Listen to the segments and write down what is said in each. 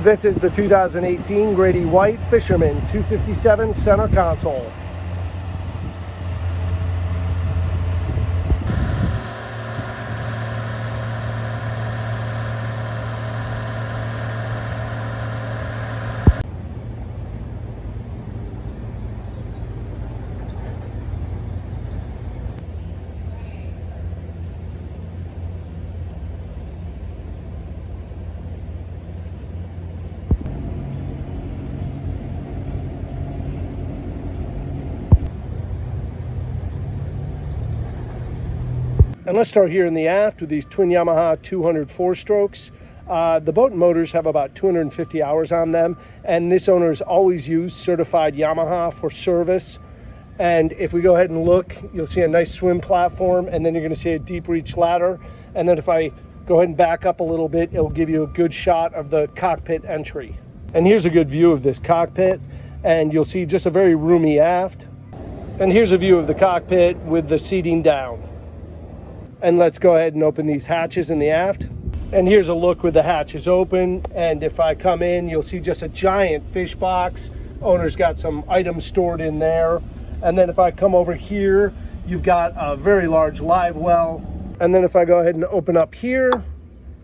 This is the 2018 Grady-White Fisherman 257 center console. And let's start here in the aft with these twin Yamaha 200 4-strokes. The boat and motors have about 250 hours on them, and this owner has always used certified Yamaha for service. And if we go ahead and look, you'll see a nice swim platform, and then you're going to see a deep reach ladder. And then if I go ahead and back up a little bit, it'll give you a good shot of the cockpit entry. And here's a good view of this cockpit, and you'll see just a very roomy aft. And here's a view of the cockpit with the seating down. And let's go ahead and open these hatches in the aft. And here's a look with the hatches open. And if I come in, you'll see just a giant fish box. Owner's got some items stored in there. And then if I come over here, you've got a very large live well. And then if I go ahead and open up here,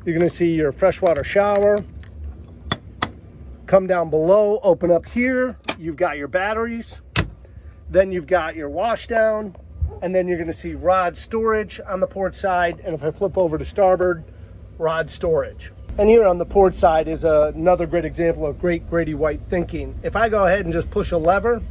you're gonna see your freshwater shower. Come down below, open up here, you've got your batteries. Then you've got your wash down. And then you're going to see rod storage on the port side. And if I flip over to starboard, rod storage. And here on the port side is another great example of great Grady-White thinking. If I go ahead and just push a lever,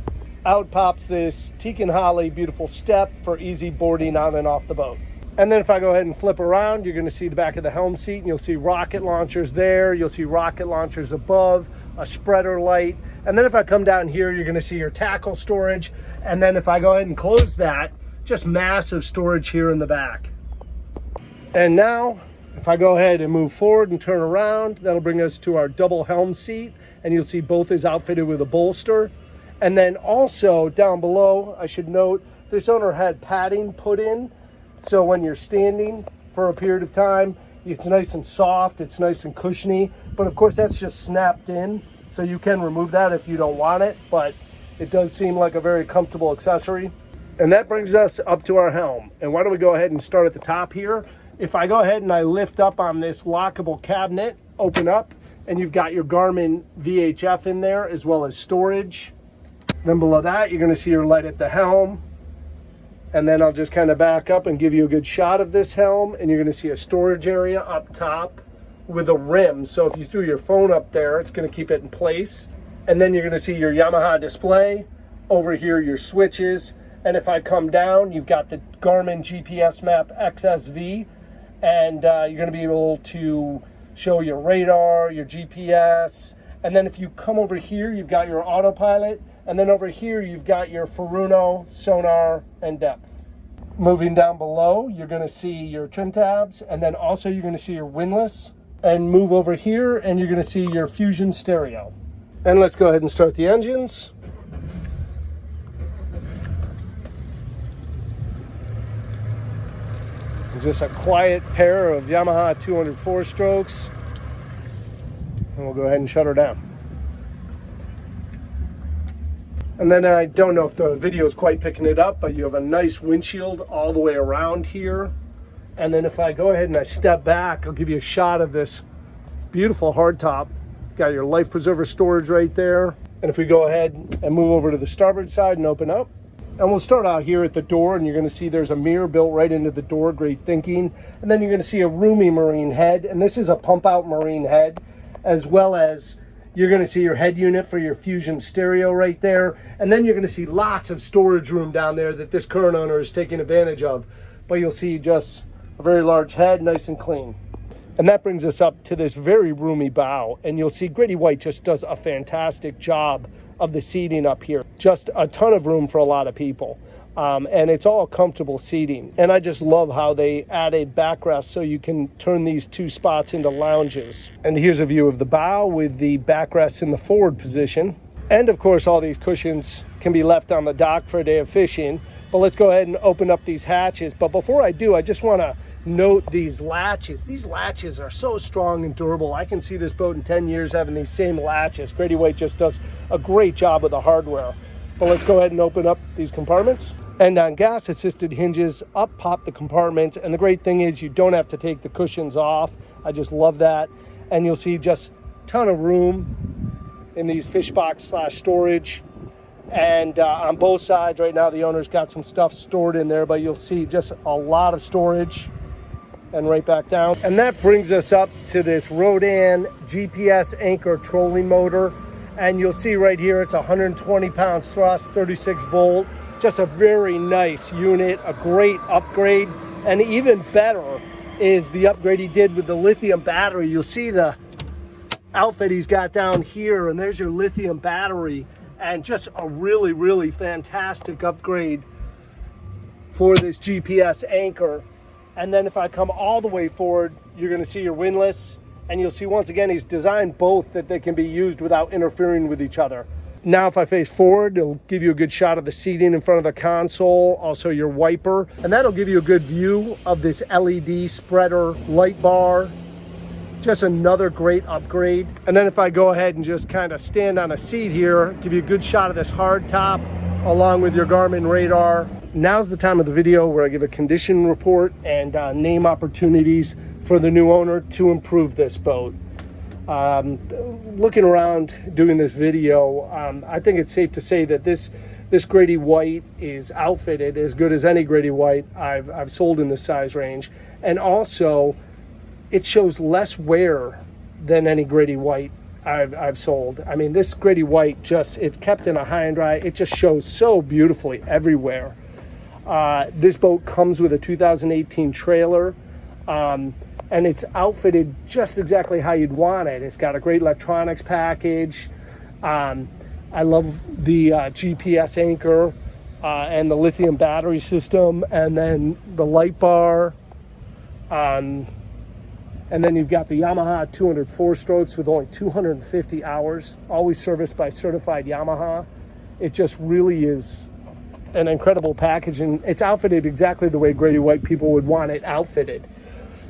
out pops this teak and holly beautiful step for easy boarding on and off the boat. And then if I go ahead and flip around, you're going to see the back of the helm seat, and you'll see rocket launchers there. You'll see rocket launchers above, a spreader light. And then if I come down here, you're going to see your tackle storage. And then if I go ahead and close that, just massive storage here in the back. And now, if I go ahead and move forward and turn around, that'll bring us to our double helm seat, and you'll see both is outfitted with a bolster. And then also down below, I should note, this owner had padding put in, so when you're standing for a period of time, it's nice and soft, it's nice and cushiony, but of course that's just snapped in, so you can remove that if you don't want it, but it does seem like a very comfortable accessory. And that brings us up to our helm. And why don't we go ahead and start at the top here. If I go ahead and I lift up on this lockable cabinet, open up, and you've got your Garmin VHF in there as well as storage. Then below that, you're gonna see your light at the helm. And then I'll just kind of back up and give you a good shot of this helm, and you're gonna see a storage area up top with a rim. So if you threw your phone up there, it's gonna keep it in place. And then you're gonna see your Yamaha display. Over here, your switches. And if I come down, you've got the Garmin GPS map XSV, and you're going to be able to show your radar, your GPS. And then if you come over here, you've got your autopilot. And then over here, you've got your Furuno, sonar, and depth. Moving down below, you're going to see your trim tabs. And then also you're going to see your windlass. And move over here, and you're going to see your Fusion stereo. And let's go ahead and start the engines. Just a quiet pair of Yamaha 200 4-strokes. And we'll go ahead and shut her down. And then I don't know if the video is quite picking it up, but you have a nice windshield all the way around here. And then if I go ahead and I step back, I'll give you a shot of this beautiful hardtop. Got your life preserver storage right there. And if we go ahead and move over to the starboard side and open up, and we'll start out here at the door, and you're going to see there's a mirror built right into the door, great thinking. And then you're going to see a roomy marine head, and this is a pump out marine head, as well as you're going to see your head unit for your Fusion stereo right there. And then you're going to see lots of storage room down there that this current owner is taking advantage of. But you'll see just a very large head, nice and clean. And that brings us up to this very roomy bow, and you'll see Grady-White just does a fantastic job of the seating up here. Just a ton of room for a lot of people. And it's all comfortable seating. And I just love how they added backrests so you can turn these two spots into lounges. And here's a view of the bow with the backrests in the forward position. And of course, all these cushions can be left on the dock for a day of fishing. But let's go ahead and open up these hatches. But before I do, I just want to note these latches. These latches are so strong and durable. I can see this boat in 10 years having these same latches. Grady-White just does a great job with the hardware. But let's go ahead and open up these compartments. And on gas assisted hinges, up pop the compartments. And the great thing is you don't have to take the cushions off. I just love that. And you'll see just a ton of room in these fish box / storage. And on both sides right now, the owner's got some stuff stored in there, but you'll see just a lot of storage. And right back down. And that brings us up to this Rhodan GPS anchor trolling motor. And you'll see right here, it's 120 pounds thrust, 36 volt. Just a very nice unit, a great upgrade. And even better is the upgrade he did with the lithium battery. You'll see the outfit he's got down here, and there's your lithium battery. And just a really, really fantastic upgrade for this GPS anchor. And then if I come all the way forward, you're going to see your windlass, and you'll see once again he's designed both that they can be used without interfering with each other. Now if I face forward, it'll give you a good shot of the seating in front of the console, also your wiper, and that'll give you a good view of this LED spreader light bar. Just another great upgrade. And then if I go ahead and just kind of stand on a seat here, give you a good shot of this hard top along with your Garmin radar. Now's the time of the video where I give a condition report and name opportunities for the new owner to improve this boat. Looking around doing this video, I think it's safe to say that this Grady-White is outfitted as good as any Grady-White I've sold in this size range. And also, it shows less wear than any Grady-White I've sold. I mean, this Grady-White it's kept in a high and dry. It just shows so beautifully everywhere. This boat comes with a 2018 trailer, and it's outfitted just exactly how you'd want it. It's got a great electronics package. I love the GPS anchor and the lithium battery system, and then the light bar. And then you've got the Yamaha 204 strokes with only 250 hours, always serviced by certified Yamaha. It just really is an incredible package, and it's outfitted exactly the way Grady-White people would want it outfitted.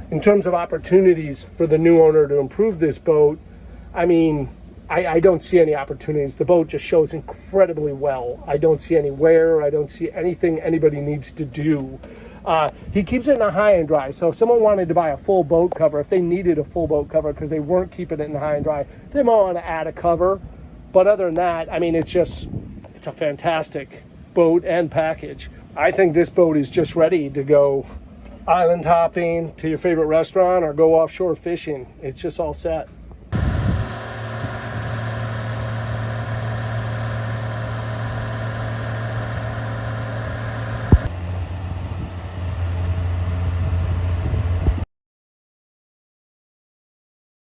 In terms of opportunities for the new owner to improve this boat, I mean, I don't see any opportunities. The boat just shows incredibly well. I don't see any wear. I don't see anything anybody needs to do. He keeps it in a high and dry. So if someone wanted to buy a full boat cover, if they needed a full boat cover because they weren't keeping it in high and dry, they might want to add a cover. But other than that, I mean, it's a fantastic boat and package. I think this boat is just ready to go island hopping to your favorite restaurant or go offshore fishing. It's just all set.